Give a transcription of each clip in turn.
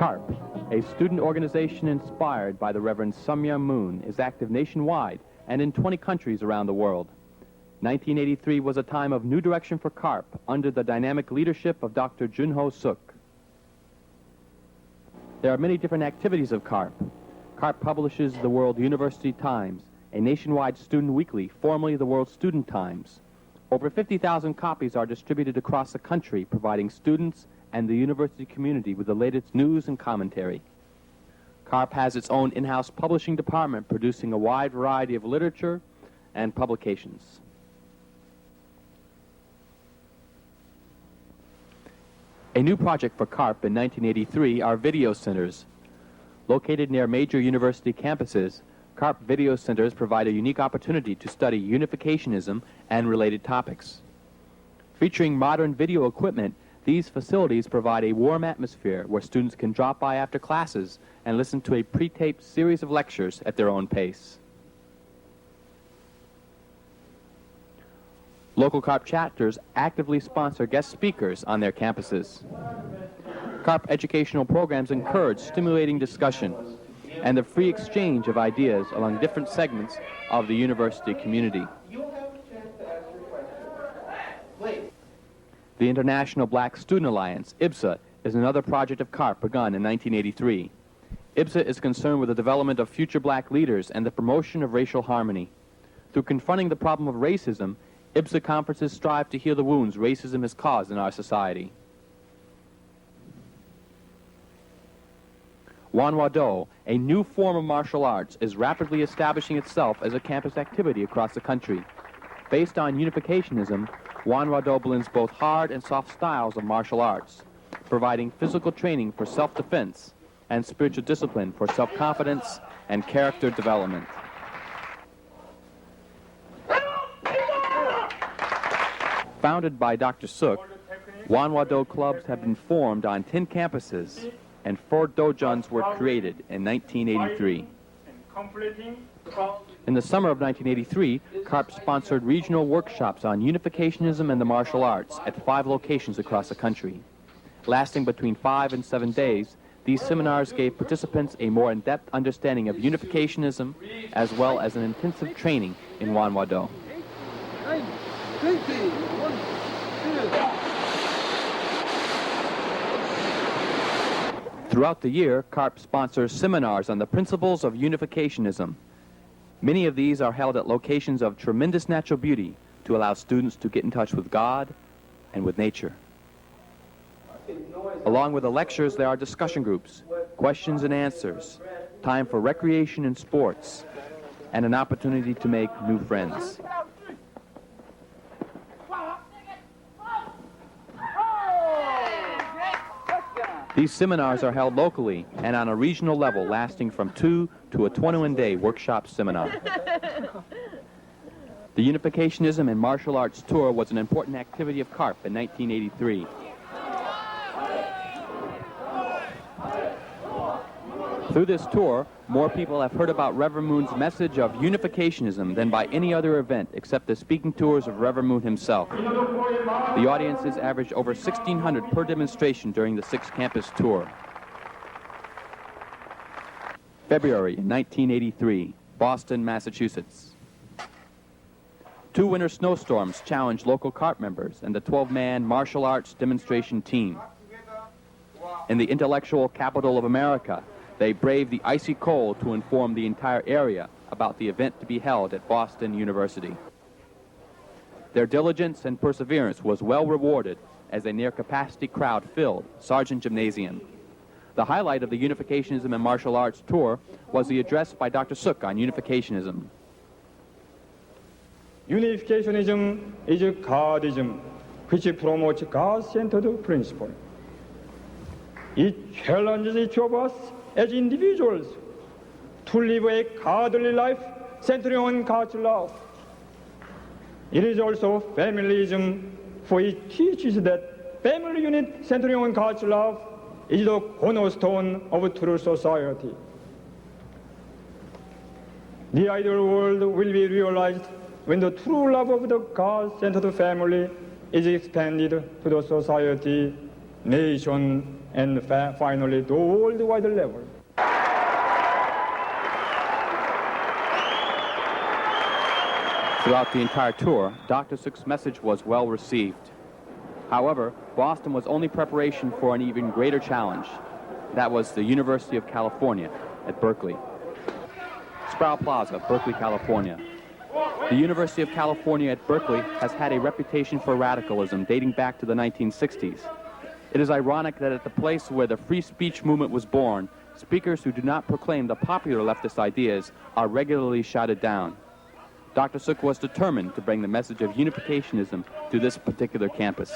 CARP, a student organization inspired by the Reverend Sun Myung Moon, is active nationwide and in 20 countries around the world. 1983 was a time of new direction for CARP under the dynamic leadership of Dr. Junho Suk. There are many different activities of CARP. CARP publishes the World University Times, a nationwide student weekly, formerly the World Student Times. Over 50,000 copies are distributed across the country, providing students and the university community with the latest news and commentary. CARP has its own in-house publishing department, producing a wide variety of literature and publications. A new project for CARP in 1983 are video centers. Located near major university campuses, CARP video centers provide a unique opportunity to study unificationism and related topics. Featuring modern video equipment, these facilities provide a warm atmosphere where students can drop by after classes and listen to a pre-taped series of lectures at their own pace. Local CARP chapters actively sponsor guest speakers on their campuses. CARP educational programs encourage stimulating discussion and the free exchange of ideas along different segments of the university community. The International Black Student Alliance, IBSA, is another project of CARP begun in 1983. IBSA is concerned with the development of future black leaders and the promotion of racial harmony. Through confronting the problem of racism, IBSA conferences strive to heal the wounds racism has caused in our society. Wanwado, a new form of martial arts, is rapidly establishing itself as a campus activity across the country. Based on unificationism, Wanwado blends both hard and soft styles of martial arts, providing physical training for self-defense and spiritual discipline for self-confidence and character development. Founded by Dr. Suk, Wanwado clubs have been formed on 10 campuses, and 4 dojons were created in 1983. In the summer of 1983, CARP sponsored regional workshops on unificationism and the martial arts at 5 locations across the country. Lasting between 5 and 7 days, these seminars gave participants a more in-depth understanding of unificationism as well as an intensive training in Wanwado. Throughout the year, CARP sponsors seminars on the principles of unificationism. Many of these are held at locations of tremendous natural beauty to allow students to get in touch with God and with nature. Along with the lectures, there are discussion groups, questions and answers, time for recreation and sports, and an opportunity to make new friends. These seminars are held locally and on a regional level, lasting from 2 to a 21-day workshop seminar. The Unificationism and Martial Arts Tour was an important activity of CARP in 1983. Through this tour, more people have heard about Reverend Moon's message of unificationism than by any other event except the speaking tours of Reverend Moon himself. The audiences averaged over 1,600 per demonstration during the 6-campus tour. February 1983, Boston, Massachusetts. 2 winter snowstorms challenged local CARP members and the 12-man martial arts demonstration team. In the intellectual capital of America, they braved the icy cold to inform the entire area about the event to be held at Boston University. Their diligence and perseverance was well rewarded as a near-capacity crowd filled Sargent Gymnasium. The highlight of the Unificationism and Martial Arts tour was the address by Dr. Suk on Unificationism. Unificationism is a Godism which promotes God-centered principle. It challenges each of us as individuals to live a godly life centering on God's love. It is also familyism, for it teaches that family unit centering on God's love is the cornerstone of true society. The ideal world will be realized when the true love of the God-centered family is expanded to the society, nation, and finally the worldwide level. Throughout the entire tour, Dr. Suk's message was well received. However, Boston was only preparation for an even greater challenge. That was the University of California at Berkeley. Sproul Plaza, Berkeley, California. The University of California at Berkeley has had a reputation for radicalism dating back to the 1960s. It is ironic that at the place where the free speech movement was born, speakers who do not proclaim the popular leftist ideas are regularly shouted down. Dr. Suk was determined to bring the message of unificationism to this particular campus.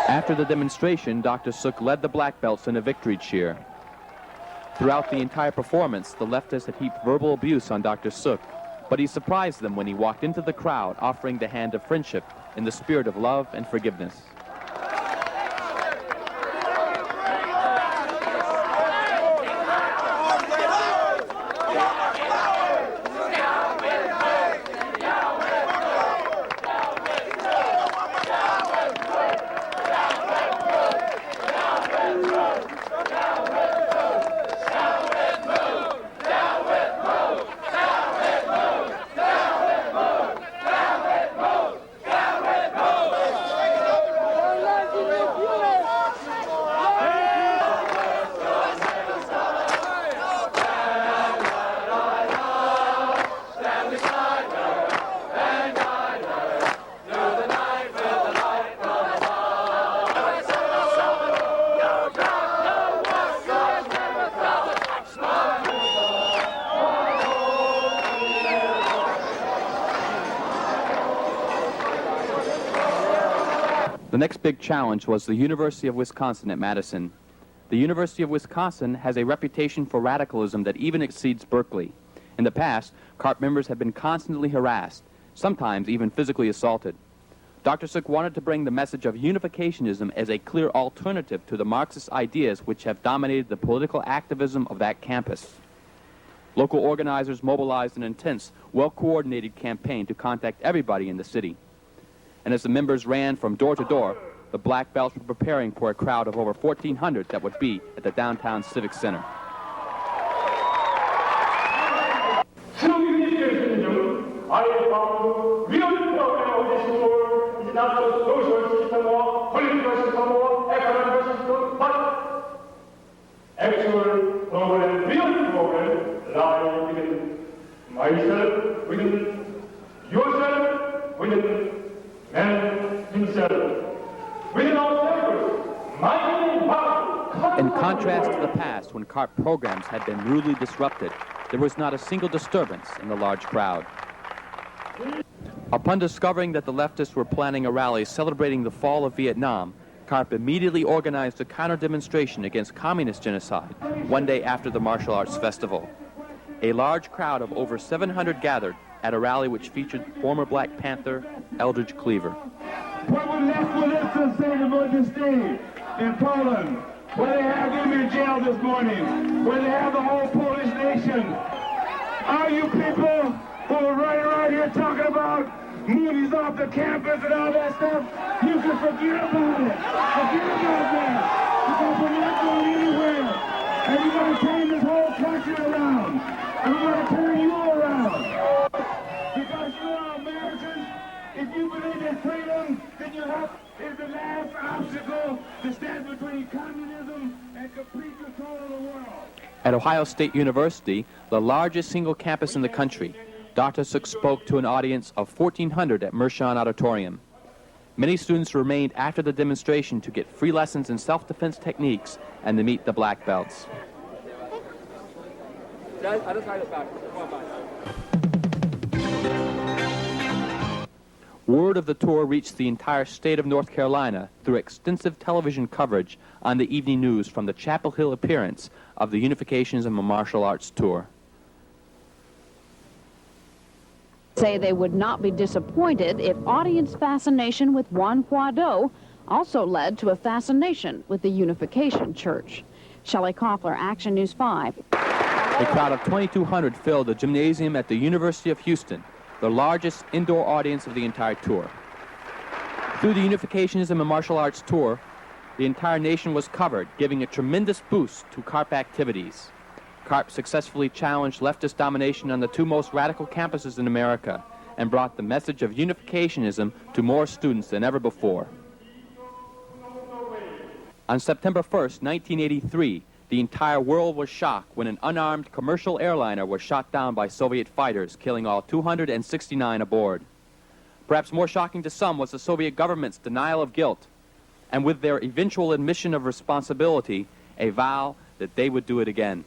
After the demonstration, Dr. Suk led the black belts in a victory cheer. Throughout the entire performance, the leftists had heaped verbal abuse on Dr. Suk, but he surprised them when he walked into the crowd offering the hand of friendship in the spirit of love and forgiveness. The next big challenge was the University of Wisconsin at Madison. The University of Wisconsin has a reputation for radicalism that even exceeds Berkeley. In the past, CARP members have been constantly harassed, sometimes even physically assaulted. Dr. Suk wanted to bring the message of unificationism as a clear alternative to the Marxist ideas which have dominated the political activism of that campus. Local organizers mobilized an intense, well-coordinated campaign to contact everybody in the city. And as the members ran from door to door, the black belts were preparing for a crowd of over 1,400 that would be at the downtown Civic Center. I found real problem of this world is not the social system or political system or economic system, but actual problem, real problem lies within myself, within yourself, within man himself, within ourselves. In contrast to the past, when CARP programs had been rudely disrupted, there was not a single disturbance in the large crowd. Upon discovering that the leftists were planning a rally celebrating the fall of Vietnam, CARP immediately organized a counter-demonstration against communist genocide one day after the Martial Arts Festival. A large crowd of over 700 gathered at a rally which featured former Black Panther Eldridge Cleaver. What was left to say about this day in Poland, where they have him in jail this morning, where they have the whole Polish nation? Are you people who are running around here talking about movies off the campus and all that stuff? You can forget about it. Forget about that. Because we're not going anywhere. And we're going to turn this whole country around. And we're going to turn you around. Because you are Americans. If you believe in freedom, then you have is the last obstacle to stand between communism and complete control of the world. At Ohio State University, the largest single campus in the country, Dr. Suk spoke to an audience of 1,400 at Mershon Auditorium. Many students remained after the demonstration to get free lessons in self-defense techniques and to meet the black belts. Word of the tour reached the entire state of North Carolina through extensive television coverage on the evening news from the Chapel Hill appearance of the Unificationism and Martial Arts Tour. Say they would not be disappointed if audience fascination with Juan Guaido also led to a fascination with the Unification Church. Shelley Koffler, Action News 5. A crowd of 2,200 filled the gymnasium at the University of Houston, the largest indoor audience of the entire tour. Through the Unificationism and Martial Arts Tour, the entire nation was covered, giving a tremendous boost to CARP activities. CARP successfully challenged leftist domination on the two most radical campuses in America and brought the message of unificationism to more students than ever before. On September 1st, 1983, the entire world was shocked when an unarmed commercial airliner was shot down by Soviet fighters, killing all 269 aboard. Perhaps more shocking to some was the Soviet government's denial of guilt, and with their eventual admission of responsibility, a vow that they would do it again.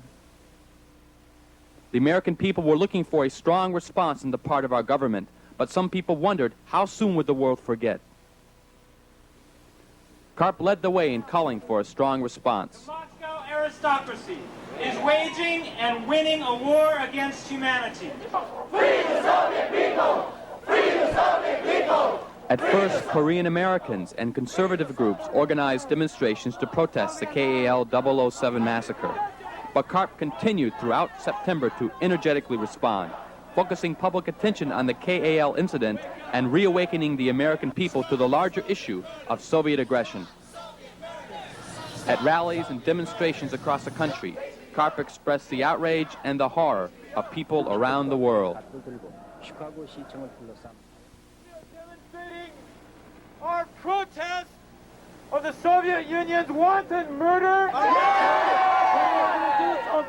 The American people were looking for a strong response on the part of our government, but some people wondered how soon would the world forget. CARP led the way in calling for a strong response. Aristocracy is waging and winning a war against humanity. Free the Soviet people! Free the Soviet people! At first, Korean Americans and conservative groups organized demonstrations to protest the KAL 007 massacre. But CARP continued throughout September to energetically respond, focusing public attention on the KAL incident and reawakening the American people to the larger issue of Soviet aggression. At rallies and demonstrations across the country, CARP expressed the outrage and the horror of people around the world. Demonstrating our protest of the Soviet Union's wanton murder.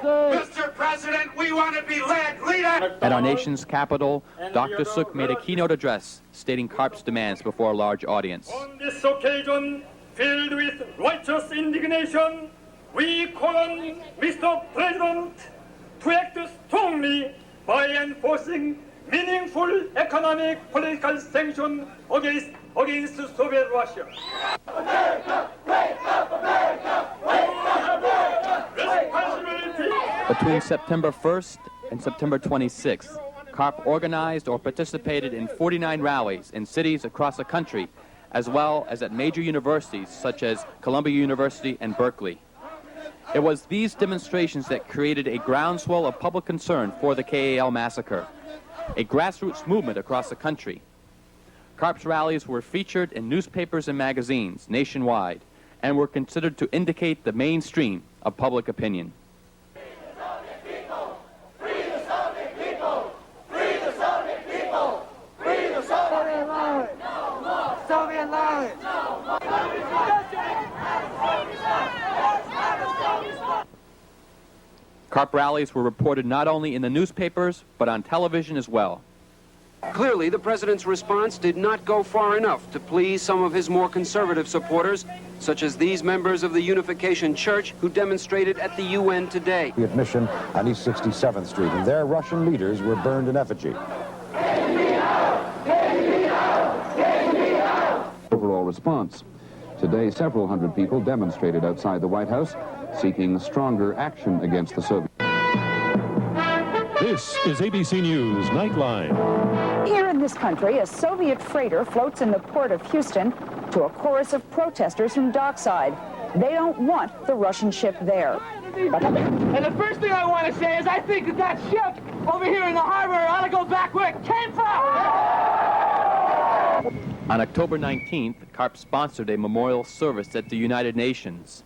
Mr. President, we want to be led. Lead us! At our nation's capital, Dr. Suk made a keynote address stating CARP's demands before a large audience. On this occasion, filled with righteous indignation, we call on Mr. President to act strongly by enforcing meaningful economic, political sanctions against Soviet Russia. America, wake up, America, wake up! Between September 1st and September 26th, CARP organized or participated in 49 rallies in cities across the country, as well as at major universities such as Columbia University and Berkeley. It was these demonstrations that created a groundswell of public concern for the KAL massacre, a grassroots movement across the country. CARP's rallies were featured in newspapers and magazines nationwide and were considered to indicate the mainstream of public opinion. CARP rallies were reported not only in the newspapers, but on television as well. Clearly, the president's response did not go far enough to please some of his more conservative supporters, such as these members of the Unification Church who demonstrated at the UN today. The admission on East 67th Street, and their Russian leaders were burned in effigy. Overall response. Today, several hundred people demonstrated outside the White House, seeking stronger action against the Soviets. This is ABC News Nightline. Here in this country, a Soviet freighter floats in the port of Houston to a chorus of protesters from dockside. They don't want the Russian ship there. And the first thing I want to say is I think that ship over here in the harbor ought to go back where it came from. On October 19th, CARP sponsored a memorial service at the United Nations.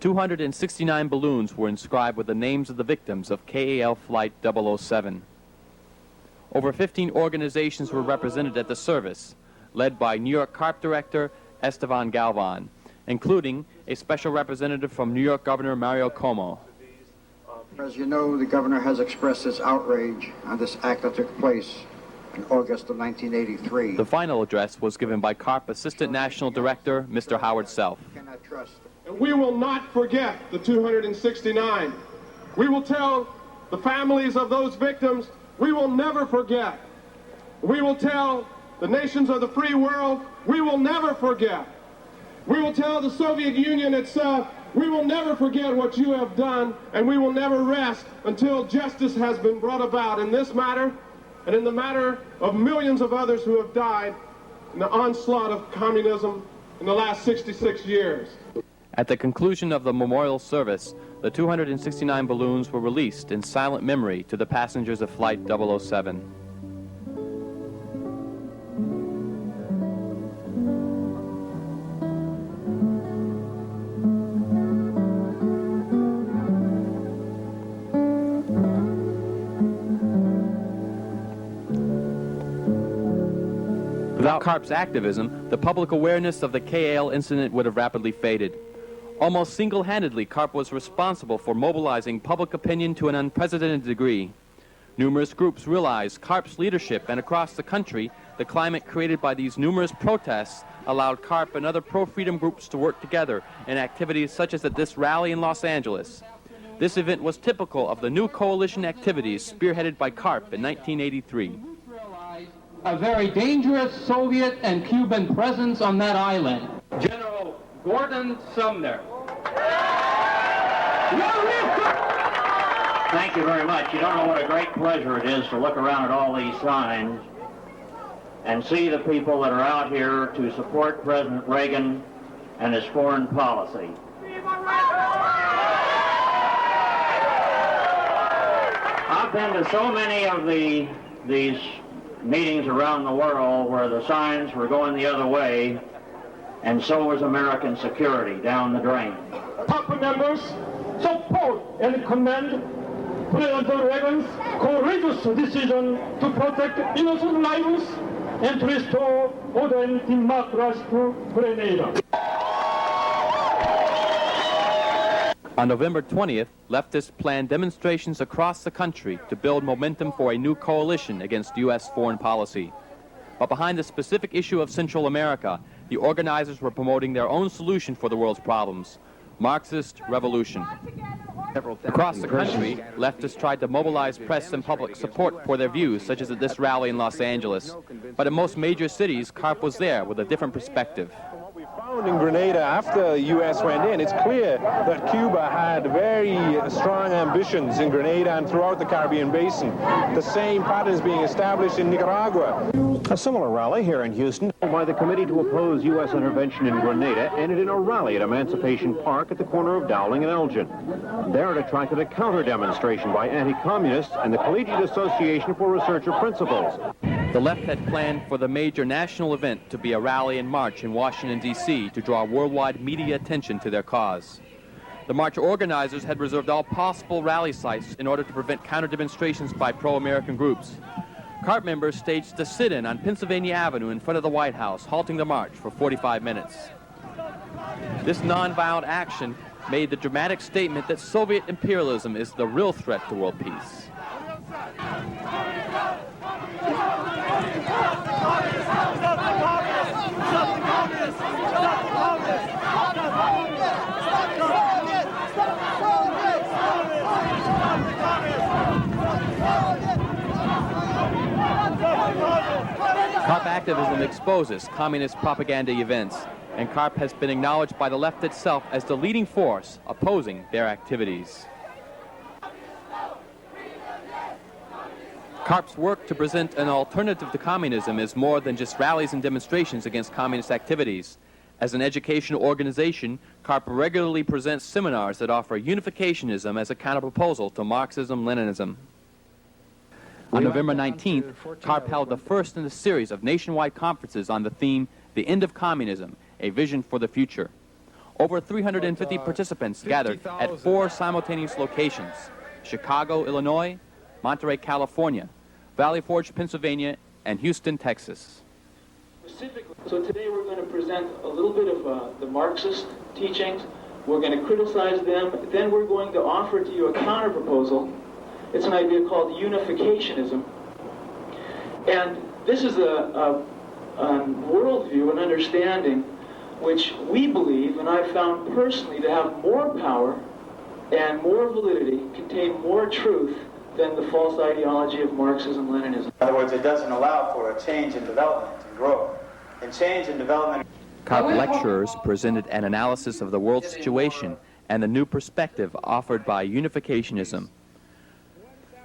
269 balloons were inscribed with the names of the victims of KAL Flight 007. Over 15 organizations were represented at the service, led by New York CARP Director Esteban Galvan, including a special representative from New York Governor Mario Cuomo. As you know, the governor has expressed his outrage on this act that took place in August of 1983. The final address was given by CARP Assistant National Director Mr. Howard Self. And we will not forget the 269. We will tell the families of those victims, we will never forget. We will tell the nations of the free world, we will never forget. We will tell the Soviet Union itself, we will never forget what you have done, and we will never rest until justice has been brought about in this matter and in the matter of millions of others who have died in the onslaught of communism in the last 66 years. At the conclusion of the memorial service, the 269 balloons were released in silent memory to the passengers of Flight 007. Without CARP's activism, the public awareness of the KAL incident would have rapidly faded. Almost single-handedly, CARP was responsible for mobilizing public opinion to an unprecedented degree. Numerous groups realized CARP's leadership, and across the country, the climate created by these numerous protests allowed CARP and other pro-freedom groups to work together in activities such as at this rally in Los Angeles. This event was typical of the new coalition activities spearheaded by CARP in 1983. A very dangerous Soviet and Cuban presence on that island. General Gordon Sumner. Thank you very much. You don't know what a great pleasure it is to look around at all these signs and see the people that are out here to support President Reagan and his foreign policy. I've been to so many of these meetings around the world where the signs were going the other way, and so was American security down the drain. CARP members support and commend President Reagan's courageous decision to protect innocent lives and to restore order and democracy to Grenada. On November 20th, leftists planned demonstrations across the country to build momentum for a new coalition against U.S. foreign policy. But behind the specific issue of Central America, the organizers were promoting their own solution for the world's problems: Marxist revolution. Across the country, leftists tried to mobilize press and public support for their views, such as at this rally in Los Angeles. But in most major cities, CARP was there with a different perspective. What we found held in Grenada after the U.S. went in, it's clear that Cuba had very strong ambitions in Grenada and throughout the Caribbean basin. The same pattern is being established in Nicaragua. A similar rally here in Houston by the Committee to Oppose U.S. Intervention in Grenada ended in a rally at Emancipation Park at the corner of Dowling and Elgin. There it attracted a counter-demonstration by anti-communists and the Collegiate Association for Researcher Principles. The left had planned for the major national event to be a rally and march in Washington, D.C. to draw worldwide media attention to their cause. The march organizers had reserved all possible rally sites in order to prevent counter-demonstrations by pro-American groups. CARP members staged a sit-in on Pennsylvania Avenue in front of the White House, halting the march for 45 minutes. This nonviolent action made the dramatic statement that Soviet imperialism is the real threat to world peace. CARP activism exposes communist propaganda events, and CARP has been acknowledged by the left itself as the leading force opposing their activities. CARP's work to present an alternative to communism is more than just rallies and demonstrations against communist activities. As an educational organization, CARP regularly presents seminars that offer unificationism as a counter-proposal to Marxism-Leninism. On November 19th, CARP held the first in a series of nationwide conferences on the theme, The End of Communism, A Vision for the Future. Over 350 participants gathered at 4 simultaneous locations: Chicago, Illinois, Monterey, California, Valley Forge, Pennsylvania, and Houston, Texas. So today we're going to present a little bit of the Marxist teachings. We're going to criticize them. Then we're going to offer to you a counter-proposal. It's an idea called unificationism. And this is a worldview, an understanding, which we believe, and I've found personally, to have more power and more validity, contain more truth than the false ideology of Marxism-Leninism. In other words, it doesn't allow for a change in development and growth. And change in development... CARP lecturers presented an analysis of the world situation and the new perspective offered by unificationism.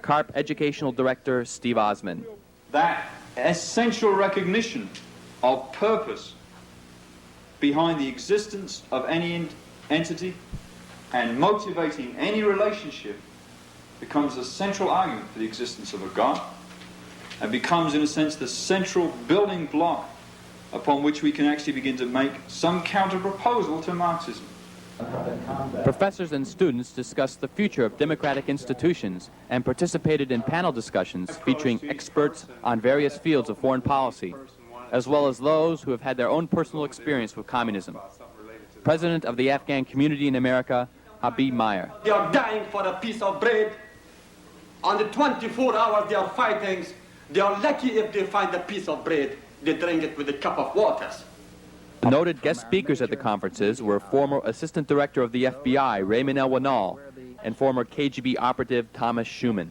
CARP Educational Director Steve Osman. That essential recognition of purpose behind the existence of any entity and motivating any relationship becomes a central argument for the existence of a God, and becomes, in a sense, the central building block upon which we can actually begin to make some counter-proposal to Marxism. Professors and students discussed the future of democratic institutions and participated in panel discussions featuring experts on various fields of foreign policy, as well as those who have had their own personal experience with communism. President of the Afghan community in America, Habib Meyer. They are dying for a piece of bread. On the 24 hours they are fighting, they are lucky if they find a piece of bread. They drink it with a cup of water. The noted guest speakers at the conferences were former Assistant Director of the FBI, Raymond L. Winall, and former KGB operative Thomas Schuman.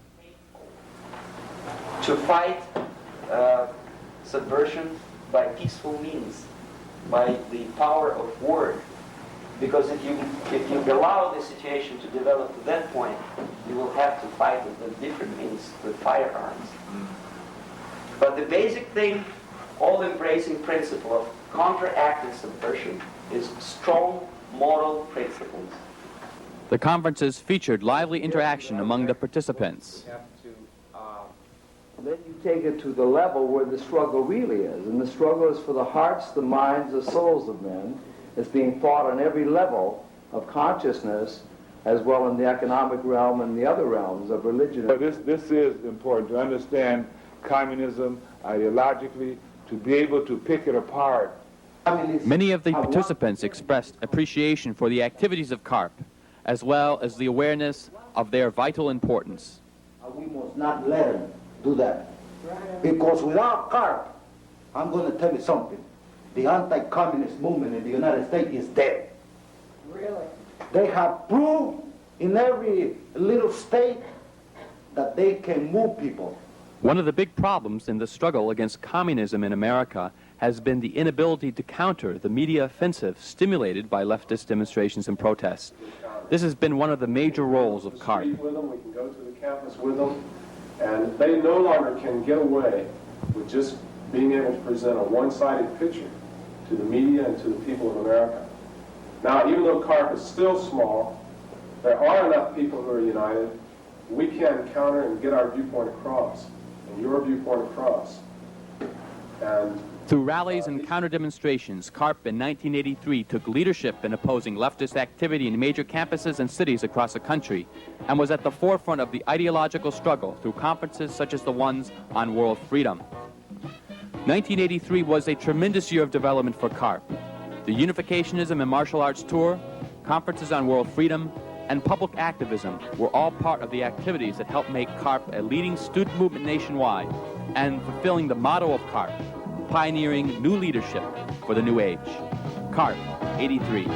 To fight subversion by peaceful means, by the power of word, because if you allow the situation to develop to that point, you will have to fight with different means, with firearms. But the basic thing, all-embracing principle of counteractive subversion is strong moral principles. The conferences featured lively interaction among the participants. Then you take it to the level where the struggle really is. And the struggle is for the hearts, the minds, the souls of men. It's being fought on every level of consciousness, as well in the economic realm and the other realms of religion. But this is important to understand communism ideologically, to be able to pick it apart. Many of the participants expressed appreciation for the activities of CARP, as well as the awareness of their vital importance. We must not let them do that. Because without CARP, I'm going to tell you something. The anti-communist movement in the United States is dead. Really? They have proved in every little state that they can move people. One of the big problems in the struggle against communism in America has been the inability to counter the media offensive stimulated by leftist demonstrations and protests. This has been one of the major roles of CARP. With them, we can go to the campus with them, and they no longer can get away with just being able to present a one-sided picture to the media and to the people of America. Now, even though CARP is still small, there are enough people who are united. We can counter and get our viewpoint across, and your viewpoint across. And through rallies and counter-demonstrations, CARP in 1983 took leadership in opposing leftist activity in major campuses and cities across the country, and was at the forefront of the ideological struggle through conferences such as the ones on world freedom. 1983 was a tremendous year of development for CARP. The Unificationism and Martial Arts Tour, conferences on world freedom, and public activism were all part of the activities that helped make CARP a leading student movement nationwide and fulfilling the motto of CARP, pioneering new leadership for the new age. CARP, 83.